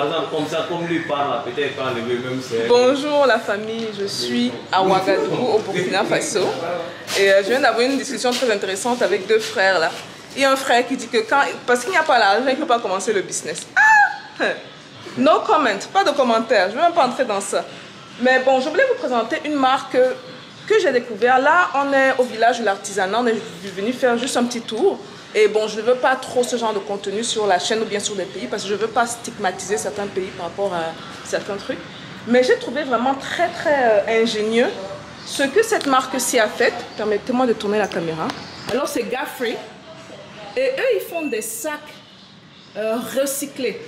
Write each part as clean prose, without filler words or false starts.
par exemple, comme ça, comme lui parle, peut-être quand le même c'est... Bonjour la famille, je suis à Ouagadougou au Burkina Faso. Et je viens d'avoir une discussion très intéressante avec deux frères là. Il y a un frère qui dit que parce qu'il n'y a pas l'argent, il ne peut pas commencer le business. Ah! No comment, pas de commentaire, je ne vais même pas entrer dans ça. Mais bon, je voulais vous présenter une marque que j'ai découvert. Là, on est au village de l'artisanat, on est venu faire juste un petit tour. Et bon, je ne veux pas trop ce genre de contenu sur la chaîne ou bien sur des pays parce que je ne veux pas stigmatiser certains pays par rapport à certains trucs. Mais j'ai trouvé vraiment très ingénieux ce que cette marque-ci a fait. Permettez-moi de tourner la caméra. Alors c'est Gaffrey. Et eux, ils font des sacs recyclés.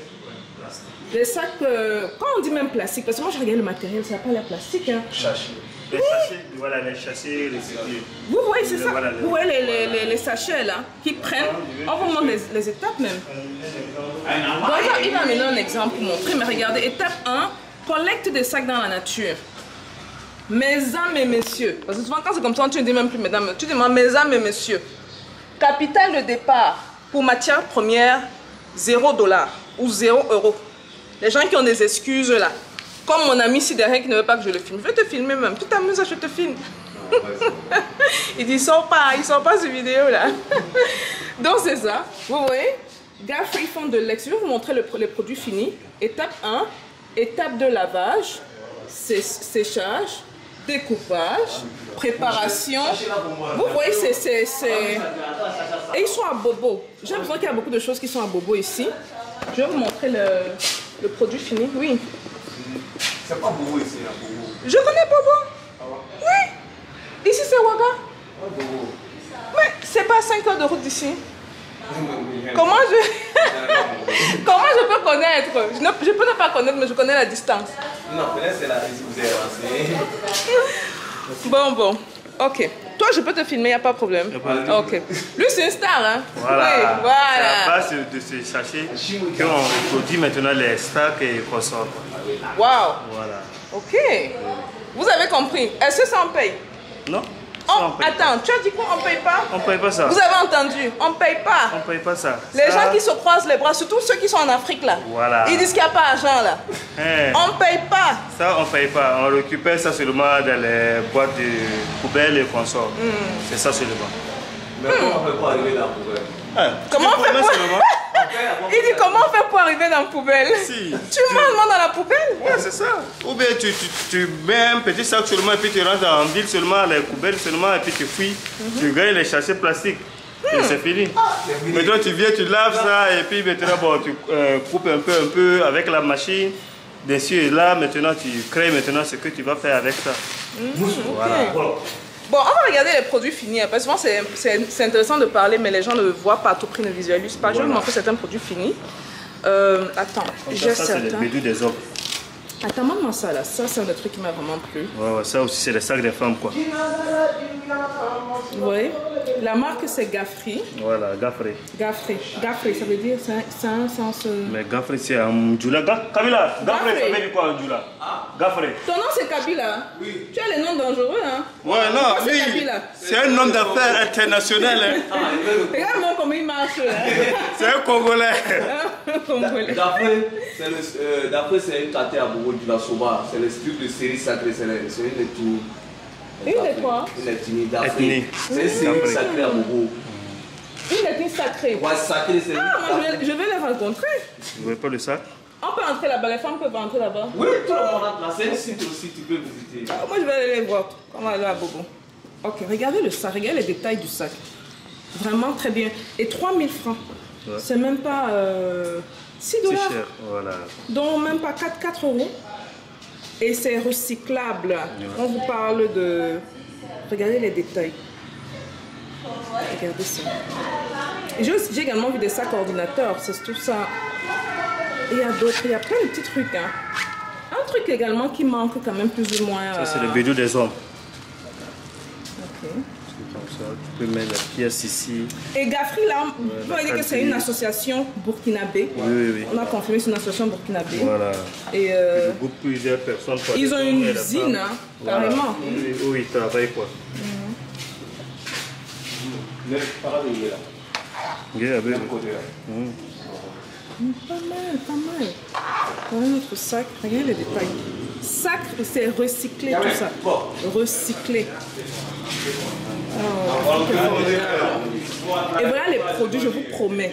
Des sacs, quand on dit même plastique, parce que moi je regarde le matériel, ça n'a pas l'air plastique. Hein. Les sachets, voilà, les sachets recyclés. Vous voyez, c'est ça. Voilà, vous voyez les sachets là, qui prennent, on vous montre les étapes même. Donc, il va amener un exemple pour montrer, mais regardez, étape 1, collecte des sacs dans la nature. Mesdames et messieurs, parce que souvent quand c'est comme ça, tu ne dis même plus mesdames, tu demandes mesdames et messieurs. Capital de départ pour matière première, $0 ou 0 €. Les gens qui ont des excuses là. Comme mon ami ici derrière qui ne veut pas que je le filme. Je vais te filmer même. Tu t'amuses, je te filme. Il dit, il sort pas cette vidéo là. Donc c'est ça. Vous voyez, Gaffrey font de l'ex. Je vais vous montrer les produits finis. Étape 1, étape de lavage, séchage, découpage, préparation. Vous voyez, et ils sont à bobo. J'ai l'impression qu'il y a beaucoup de choses qui sont à bobo ici. Je vais vous montrer le produit fini. Oui. C'est pas Bobo ici, hein, Bobo. Je connais Bobo. Ah ouais? Oui. Ici c'est Ouaga. Ah, Bobo. Mais c'est pas 5 heures de route d'ici. Comment je peux connaître? Je peux ne pas connaître, mais je connais la distance. Non, peut-être c'est la régie vous avez renseigné. Bon. Ok. Toi, je peux te filmer, il n'y a pas de problème. Ok. Lui, c'est une star, hein? Voilà. Oui, voilà. C'est à base de ces sachets qu'on produit maintenant les stacks et consorts. Waouh. Voilà. Ok. Vous avez compris. Est-ce que ça en paye? Non. Attends, tu as dit quoi? On ne paye pas? On ne paye pas ça. Vous avez entendu? On ne paye pas. On ne paye pas ça. Les gens qui se croisent les bras, surtout ceux qui sont en Afrique là. Voilà. Ils disent qu'il n'y a pas d'argent là. On ne paye pas. Ça, on ne paye pas. On récupère ça seulement dans les boîtes de poubelles et consorts. C'est ça seulement. Mais comment on ne peut pas arriver dans la poubelle? Comment on fait pour... Il dit comment on fait pour arriver dans la poubelle? Si, tu manges dans la poubelle? Ouais, c'est ça. Ou bien tu mets un petit sac seulement et puis tu rentres en ville seulement, les poubelles seulement et puis tu fouilles. Tu gagnes les sachets plastiques. Et c'est fini. Maintenant tu viens, tu laves ça et puis maintenant bon, tu coupes un peu avec la machine. Dessus et là, maintenant tu crées maintenant ce que tu vas faire avec ça. Voilà. Bon, on va regarder les produits finis. Parce que souvent, c'est intéressant de parler, mais les gens ne le voient pas à tout prix, ne visualisent pas. Je vais vous montrer certains produits finis. Attends, j'ai certains. Ça, c'est le bédou des hommes. Attends, montre-moi ça là. Ça, c'est un des trucs qui m'a vraiment plu. Ouais, ça aussi, c'est les sacs des femmes, quoi. Vous voyez? La marque, c'est Gaffrey. Voilà, Gaffrey. Gaffrey, ça veut dire c'est un sens... Mais Gaffrey, c'est un Djoula. Kabila, Gaffrey, ça veut dire quoi un Djoula? Gaffrey. Ton nom, c'est Kabila? Oui. Tu as les noms dangereux, hein? Ouais, non, lui, c'est un homme d'affaires international. Hein. Regarde-moi comment il marche. C'est un Congolais. D'après, c'est une caté à Bobo du la Soba. C'est le style de série sacrée. C'est une ethnie. Une de quoi? Une ethnie d'Afrique. C'est une série sacrée à Bobo. Une ethnie sacrée? Ouais, sacrée, c'est. Ah, moi je vais les rencontrer. Vous voyez pas le sac? On peut entrer là-bas, les femmes peuvent entrer là-bas. Oui, tout le monde rentre là. C'est un site aussi, tu peux visiter. Ah, moi je vais aller les voir. Comment aller à Bobo? Ok, regardez le sac, regardez les détails du sac. Vraiment très bien. Et 3000 francs. Ouais. C'est même pas 6 $. C'est cher, voilà. Donc même pas 4 €. Et c'est recyclable. Ouais. On vous parle de... Regardez les détails. Regardez ça. J'ai également vu des sacs ordinateurs. C'est tout ça. Et il y a d'autres, il y a plein de petits trucs. Hein. Un truc également qui manque quand même plus ou moins. Ça, c'est le bédou des hommes. Ok. Comme ça, tu peux mettre la pièce ici. Et Gaffrey, là, on va dire que c'est une association burkinabé. Oui. On a confirmé que c'est une association burkinabé. Voilà. Et ils regroupent plusieurs personnes. Ils ont une usine, hein, voilà. Carrément. Où ils travaillent, quoi. Pas mal. un autre sac. Regardez les détails. Sac, c'est recyclé tout ça. Recyclé. Oh, et voilà les produits, je vous promets.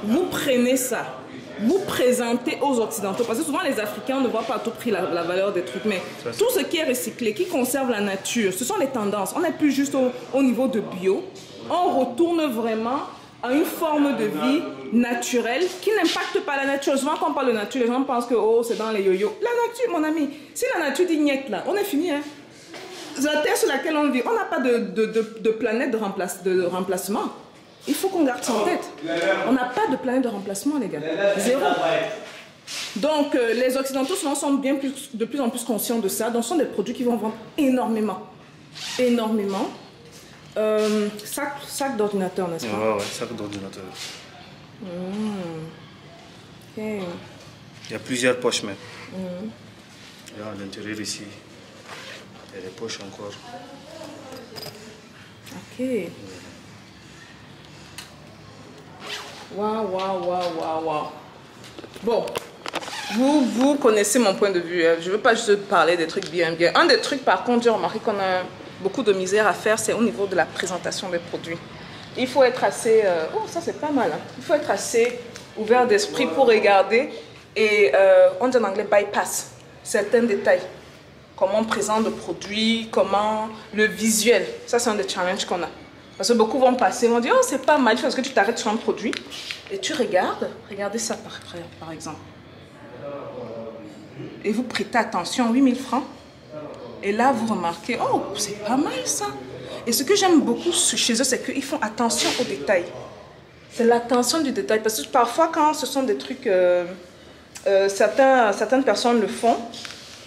Vous prenez ça. Vous présentez aux Occidentaux, parce que souvent les Africains ne voient pas à tout prix la valeur des trucs, mais tout ce qui est recyclé, qui conserve la nature, ce sont les tendances. On n'est plus juste au niveau de bio, on retourne vraiment à une forme de vie naturelle qui n'impacte pas la nature. Souvent quand on parle de nature, les gens pensent que oh, c'est dans les yo-yo. La nature, mon ami, si la nature dit niet là, on est fini. Hein. La terre sur laquelle on vit, on n'a pas de planète de remplacement. Il faut qu'on garde ça en tête. On n'a pas de planète de remplacement, les gars. Zéro. Donc, les Occidentaux souvent sont de plus en plus conscients de ça. Donc, ce sont des produits qui vont vendre énormément. Énormément. Sac d'ordinateur, n'est-ce pas? Ouais, sac d'ordinateur. Ok. Il y a plusieurs poches même. Là, à l'intérieur ici, il y a des poches encore. Ok. Waouh. Bon, vous connaissez mon point de vue. Je ne veux pas juste parler des trucs bien. Un des trucs, par contre, j'ai remarqué qu'on a beaucoup de misère à faire, c'est au niveau de la présentation des produits. Il faut être assez... oh, ça c'est pas mal. Hein. Il faut être assez ouvert d'esprit pour regarder et, on dit en anglais, bypass certains détails. Comment on présente le produit, comment le visuel. Ça, c'est un des challenges qu'on a. Parce que beaucoup vont passer, vont dire, oh, c'est pas mal, parce que tu t'arrêtes sur un produit et tu regardes, regardez ça par exemple. Et vous prêtez attention, 8000 francs. Et là, vous remarquez, oh, c'est pas mal ça. Et ce que j'aime beaucoup chez eux, c'est qu'ils font attention aux détails. C'est l'attention du détail. Parce que parfois, quand ce sont des trucs, certaines personnes le font,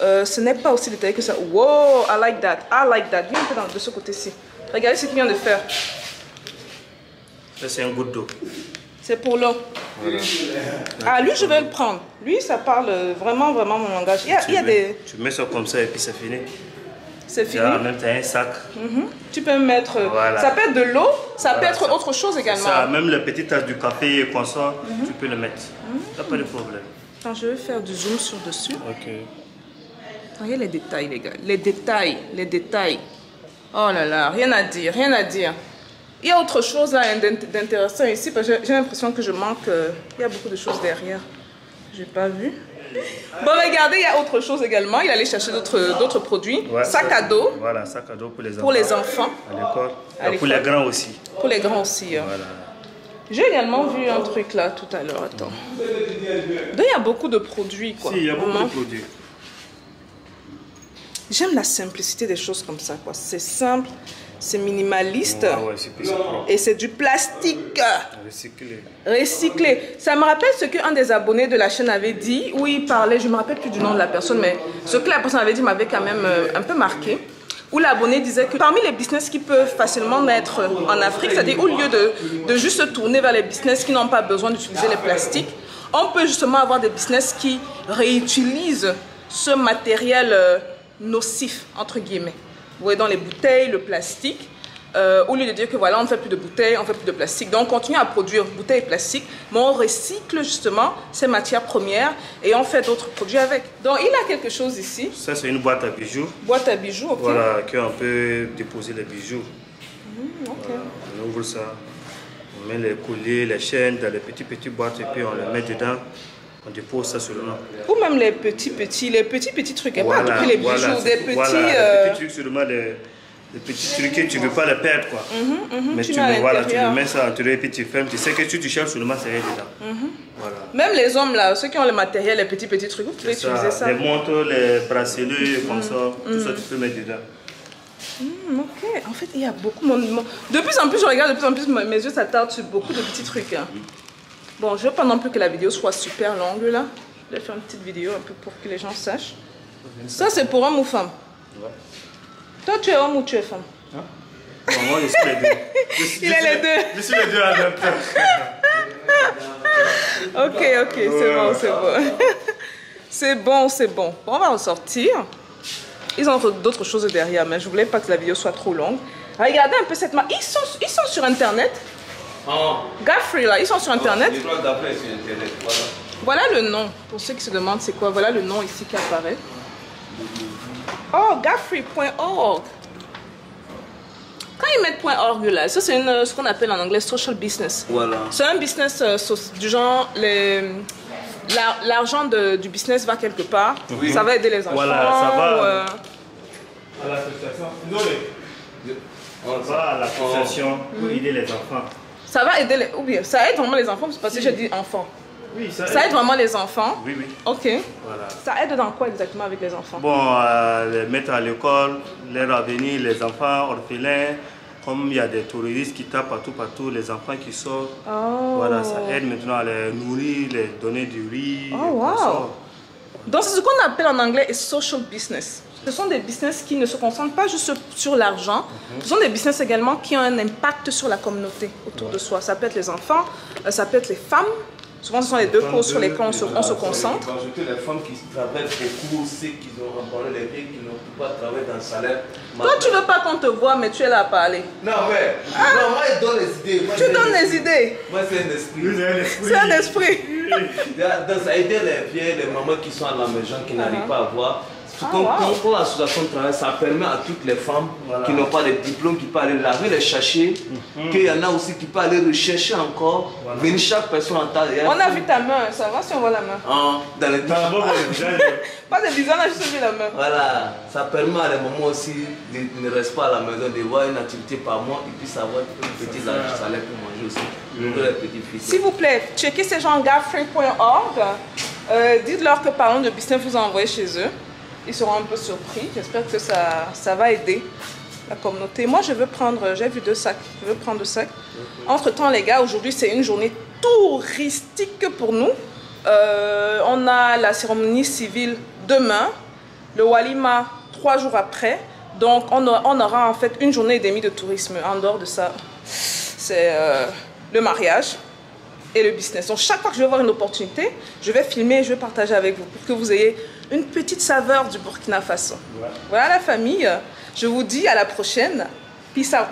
ce n'est pas aussi détaillé que ça. Wow, I like that. Viens un peu de ce côté-ci. Regardez ce qu'il vient de faire. Ça, c'est un goutte d'eau. C'est pour l'eau. Voilà. Ah, lui, je vais le prendre. Lui, ça parle vraiment mon langage. Il y a des... Tu mets ça comme ça et puis c'est fini. C'est fini. En même temps, un sac. Tu peux mettre... Voilà. Ça peut être de l'eau, ça peut être autre chose également. Ça, même la petite tasse du café qu'on sort, tu peux le mettre. Ça n'a pas de problème. Attends, je vais faire du zoom sur dessus. Ok. Regardez les détails, les gars. Les détails. Oh là là, rien à dire. Il y a autre chose là d'intéressant ici, parce que j'ai l'impression que je manque... il y a beaucoup de choses derrière. Je n'ai pas vu. Bon, regardez, il y a autre chose également. Il allait chercher d'autres produits. Ouais, sac à dos. Voilà, sac à dos pour les enfants. Pour les enfants. À l'école. Pour les grands aussi. Pour les grands aussi. Hein. Voilà. J'ai également vu un truc là tout à l'heure. Attends. Donc, il y a beaucoup de produits, quoi. Si, il y a beaucoup de produits. J'aime la simplicité des choses comme ça, quoi. C'est simple, c'est minimaliste. Ouais, et c'est du plastique. Recyclé. Ça me rappelle ce qu'un des abonnés de la chaîne avait dit, où il parlait, je ne me rappelle plus du nom de la personne, mais ce que la personne avait dit m'avait quand même un peu marqué. Où l'abonné disait que parmi les business qui peuvent facilement naître en Afrique, c'est-à-dire au lieu de juste se tourner vers les business qui n'ont pas besoin d'utiliser les plastiques, on peut justement avoir des business qui réutilisent ce matériel nocif, entre guillemets. Vous voyez, dans les bouteilles, le plastique, au lieu de dire que voilà, on ne fait plus de bouteilles, on ne fait plus de plastique. Donc, on continue à produire bouteilles et plastique, mais on recycle justement ces matières premières et on fait d'autres produits avec. Donc, il a quelque chose ici. Ça, c'est une boîte à bijoux. Boîte à bijoux, ok. Voilà, qu'on peut déposer les bijoux. Ok. On ouvre ça, on met les colliers, les chaînes dans les petites boîtes et puis on les met dedans. On dépose ça seulement. Ou même les petits trucs, voilà, pas les bijoux, voilà, des petits... Voilà, les petits trucs seulement, les petits trucs que tu ne veux pas les perdre, quoi. Mais tu le mets ça à l'intérieur et puis tu fermes. Tu sais que tu cherches seulement, c'est rien dedans. Voilà. Même les hommes, là, ceux qui ont le matériel, les petits trucs, vous pouvez utiliser ça. Les montres, les bracelets, comme ça, tout ça, tu peux mettre dedans. Ok, en fait, il y a beaucoup... De plus en plus, je regarde, de plus en plus, mes yeux s'attardent sur beaucoup de petits trucs. Hein. Bon, je ne veux pas non plus que la vidéo soit super longue là. Je vais faire une petite vidéo un peu pour que les gens sachent. Ça, c'est pour homme ou femme? Ouais. Toi, tu es homme ou tu es femme? Hein? Bon, moi, je suis les deux. Il est les deux. Je suis les deux en même temps. Ok, c'est bon. C'est bon. Bon, on va ressortir. Ils ont d'autres choses derrière, mais je ne voulais pas que la vidéo soit trop longue. Regardez un peu cette marque. Ils sont sur Internet. Gaffrey là, ils sont sur Internet. Les trois Gaffrey sur Internet, voilà. Voilà le nom. Pour ceux qui se demandent c'est quoi, voilà le nom ici qui apparaît. Oh, Gafree.org. Quand ils mettent .org là, ça c'est ce qu'on appelle en anglais social business. Voilà. C'est un business du genre, l'argent du business va quelque part. Oui. Ça va aider les enfants. Voilà, ça va à l'association. Ça va à l'association pour aider les enfants. Ça va aider les... Ou bien, ça aide vraiment les enfants, parce que j'ai dit enfants. Oui, ça aide vraiment les enfants. Oui, oui. Ok. Voilà. Ça aide dans quoi exactement avec les enfants? Bon, les mettre à l'école, leur avenir, les enfants orphelins. Comme il y a des terroristes qui tapent partout, les enfants qui sortent. Oh. Voilà, ça aide maintenant à les nourrir, les donner du riz. Oh, wow. Donc, c'est ce qu'on appelle en anglais social business. Ce sont des business qui ne se concentrent pas juste sur l'argent. Ce sont des business également qui ont un impact sur la communauté autour de soi. Ça peut être les enfants, ça peut être les femmes. Souvent, ce sont les deux causes sur lesquelles on se concentre. Les femmes qui travaillent beaucoup, ceux qui ont abandonné les vies, qui n'ont pas travaillé dans le salaire. Toi, tu ne veux pas qu'on te voie, mais tu es là à parler. Non, mais non, moi, je donne les idées. Tu donnes les idées. Moi, c'est un esprit. C'est un esprit. Ça aide les vieilles, les mamans qui sont à la maison, qui n'arrivent pas à voir. Quand l'association travaille, ça permet à toutes les femmes qui n'ont pas de diplôme, qui peuvent aller laver les sachets, qu'il y en a aussi qui peuvent aller rechercher encore, venir chaque personne en taille. On a vu ta main, ça va si on voit la main? Dans le visage. Pas de visage, on a juste vu la main. Voilà, ça permet à les mamans aussi de ne rester pas à la maison, de voir une activité par mois et puis savoir un petit salaire pour manger aussi pour les petites filles. S'il vous plaît, checkez ces gens Gafree.org. Dites-leur que Parlons de Business vous a envoyé chez eux. Ils seront un peu surpris. J'espère que ça va aider la communauté. Moi, j'ai vu 2 sacs. Je veux prendre 2 sacs. Entre-temps, les gars, aujourd'hui, c'est une journée touristique pour nous. On a la cérémonie civile demain, le Walima 3 jours après. Donc, on aura en fait une journée et demie de tourisme. En dehors de ça, c'est le mariage et le business. Donc, chaque fois que je vais avoir une opportunité, je vais filmer et je vais partager avec vous pour que vous ayez une petite saveur du Burkina Faso. Voilà la famille. Je vous dis à la prochaine. Peace out.